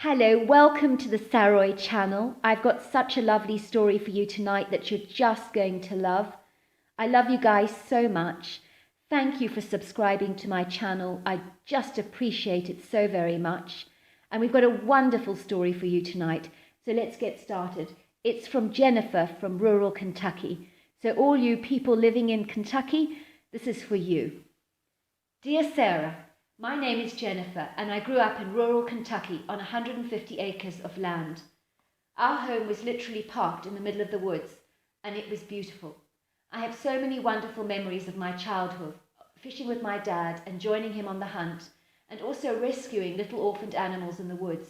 Hello, welcome to the Saroy channel. I've got such a lovely story for you tonight that you're just going to love. I love you guys so much. Thank you for subscribing to my channel. I just appreciate it so very much. And we've got a wonderful story for you tonight. So let's get started. It's from Jennifer from rural Kentucky. So all you people living in Kentucky, this is for you. Dear Sarah, my name is Jennifer and I grew up in rural Kentucky on 150 acres of land. Our home was literally parked in the middle of the woods and it was beautiful. I have so many wonderful memories of my childhood, fishing with my dad and joining him on the hunt, and also rescuing little orphaned animals in the woods.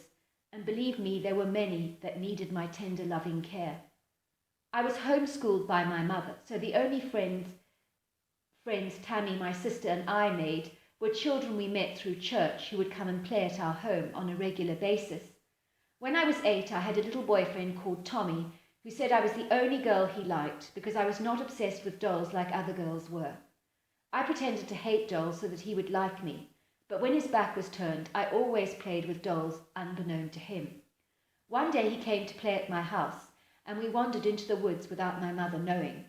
And believe me, there were many that needed my tender loving care. I was homeschooled by my mother, so the only friends Tammy, my sister, and I made were children we met through church who would come and play at our home on a regular basis. When I was 8, I had a little boyfriend called Tommy who said I was the only girl he liked because I was not obsessed with dolls like other girls were. I pretended to hate dolls so that he would like me, but when his back was turned, I always played with dolls unbeknown to him. One day he came to play at my house and we wandered into the woods without my mother knowing.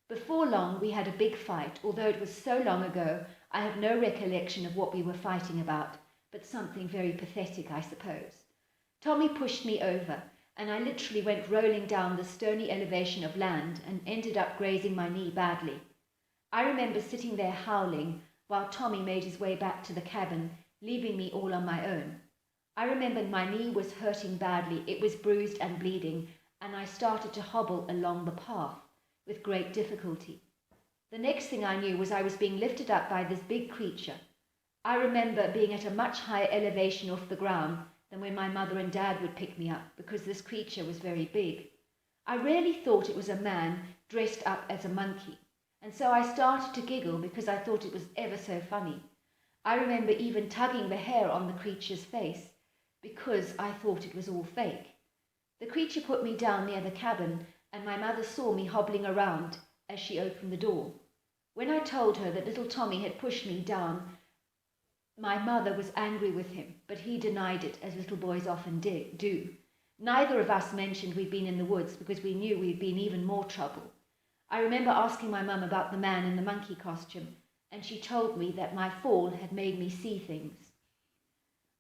Before long, we had a big fight, although it was so long ago, I have no recollection of what we were fighting about, but something very pathetic, I suppose. Tommy pushed me over, and I literally went rolling down the stony elevation of land and ended up grazing my knee badly. I remember sitting there howling while Tommy made his way back to the cabin, leaving me all on my own. I remember my knee was hurting badly, it was bruised and bleeding, and I started to hobble along the path with great difficulty. The next thing I knew was I was being lifted up by this big creature. I remember being at a much higher elevation off the ground than when my mother and dad would pick me up because this creature was very big. I really thought it was a man dressed up as a monkey, and so I started to giggle because I thought it was ever so funny. I remember even tugging the hair on the creature's face because I thought it was all fake. The creature put me down near the cabin and my mother saw me hobbling around as she opened the door. When I told her that little Tommy had pushed me down, my mother was angry with him, but he denied it, as little boys often do. Neither of us mentioned we'd been in the woods because we knew we'd be in even more trouble. I remember asking my mum about the man in the monkey costume, and she told me that my fall had made me see things.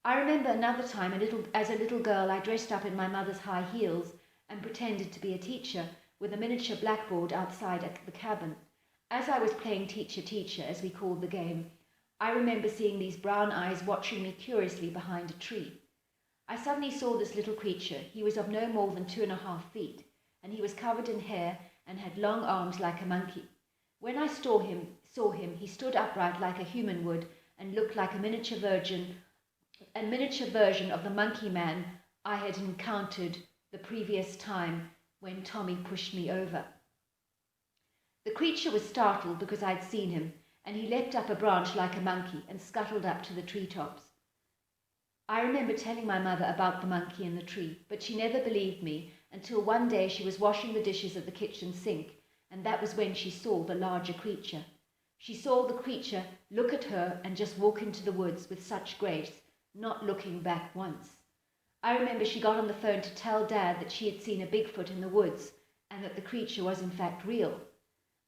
I remember another time, as a little girl, I dressed up in my mother's high heels and pretended to be a teacher with a miniature blackboard outside at the cabin. As I was playing teacher, as we called the game, I remember seeing these brown eyes watching me curiously behind a tree. I suddenly saw this little creature. He was of no more than 2.5 feet, and he was covered in hair and had long arms like a monkey. When I saw him, he stood upright like a human would and looked like a miniature version of the monkey man I had encountered the previous time when Tommy pushed me over. The creature was startled because I'd seen him, and he leapt up a branch like a monkey and scuttled up to the treetops. I remember telling my mother about the monkey in the tree, but she never believed me until one day she was washing the dishes at the kitchen sink, and that was when she saw the larger creature. She saw the creature look at her and just walk into the woods with such grace, not looking back once. I remember she got on the phone to tell Dad that she had seen a Bigfoot in the woods and that the creature was in fact real.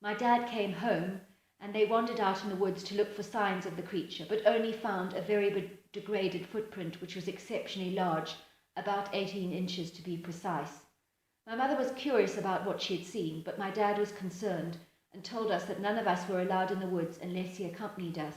My dad came home and they wandered out in the woods to look for signs of the creature, but only found a very degraded footprint which was exceptionally large, about 18 inches to be precise. My mother was curious about what she had seen, but my dad was concerned and told us that none of us were allowed in the woods unless he accompanied us.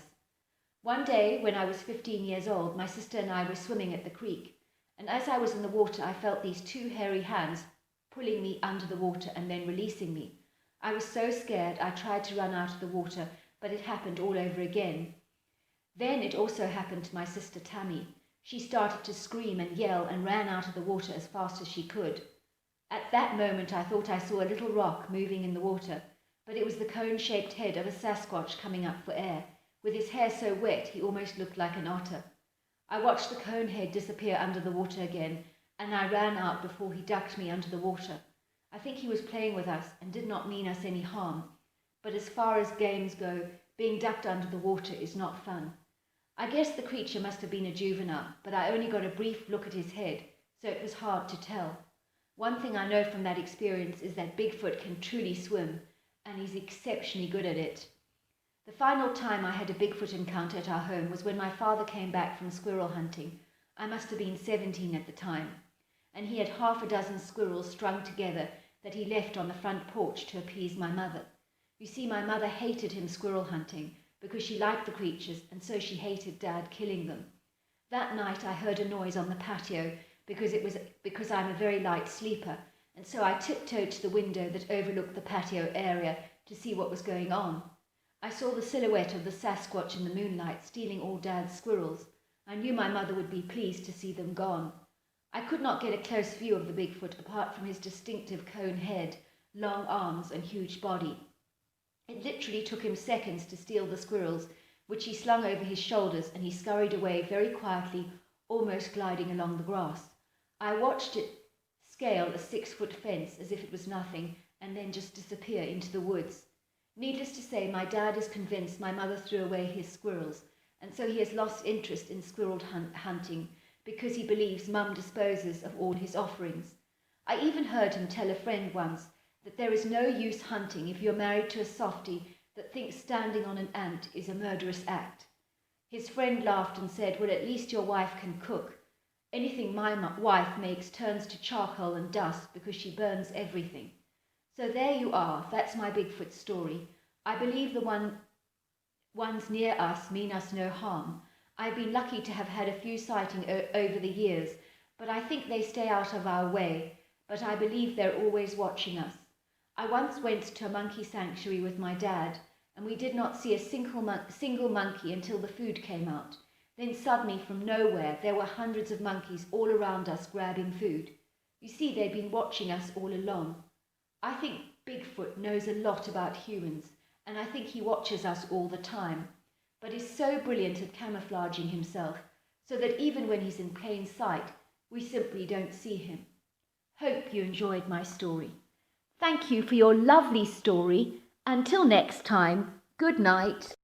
One day, when I was 15 years old, my sister and I were swimming at the creek, and as I was in the water, I felt these 2 hairy hands pulling me under the water and then releasing me. I was so scared I tried to run out of the water, but it happened all over again. Then it also happened to my sister Tammy. She started to scream and yell and ran out of the water as fast as she could. At that moment I thought I saw a little rock moving in the water, but it was the cone-shaped head of a Sasquatch coming up for air. With his hair so wet he almost looked like an otter. I watched the cone head disappear under the water again, and I ran out before he ducked me under the water. I think he was playing with us and did not mean us any harm, but as far as games go, being ducked under the water is not fun. I guess the creature must have been a juvenile, but I only got a brief look at his head, so it was hard to tell. One thing I know from that experience is that Bigfoot can truly swim, and he's exceptionally good at it. The final time I had a Bigfoot encounter at our home was when my father came back from squirrel hunting. I must have been 17 at the time, and he had half a dozen squirrels strung together that he left on the front porch to appease my mother. You see, my mother hated him squirrel hunting because she liked the creatures, and so she hated Dad killing them. That night I heard a noise on the patio because I'm a very light sleeper, and so I tiptoed to the window that overlooked the patio area to see what was going on. I saw the silhouette of the Sasquatch in the moonlight stealing all Dad's squirrels. I knew my mother would be pleased to see them gone. I could not get a close view of the Bigfoot apart from his distinctive cone head, long arms and huge body. It literally took him seconds to steal the squirrels, which he slung over his shoulders, and he scurried away very quietly, almost gliding along the grass. I watched it scale a 6-foot fence as if it was nothing, and then just disappear into the woods. Needless to say, my dad is convinced my mother threw away his squirrels, and so he has lost interest in squirrel hunting because he believes Mum disposes of all his offerings. I even heard him tell a friend once that there is no use hunting if you're married to a softie that thinks standing on an ant is a murderous act. His friend laughed and said, well, at least your wife can cook. Anything my wife makes turns to charcoal and dust because she burns everything. So there you are, that's my Bigfoot story. I believe the ones near us mean us no harm. I've been lucky to have had a few sightings over the years, but I think they stay out of our way, but I believe they're always watching us. I once went to a monkey sanctuary with my dad, and we did not see a single monkey until the food came out. Then suddenly, from nowhere, there were hundreds of monkeys all around us grabbing food. You see, they'd been watching us all along. I think Bigfoot knows a lot about humans, and I think he watches us all the time, but is so brilliant at camouflaging himself, so that even when he's in plain sight, we simply don't see him. Hope you enjoyed my story. Thank you for your lovely story. Until next time, good night.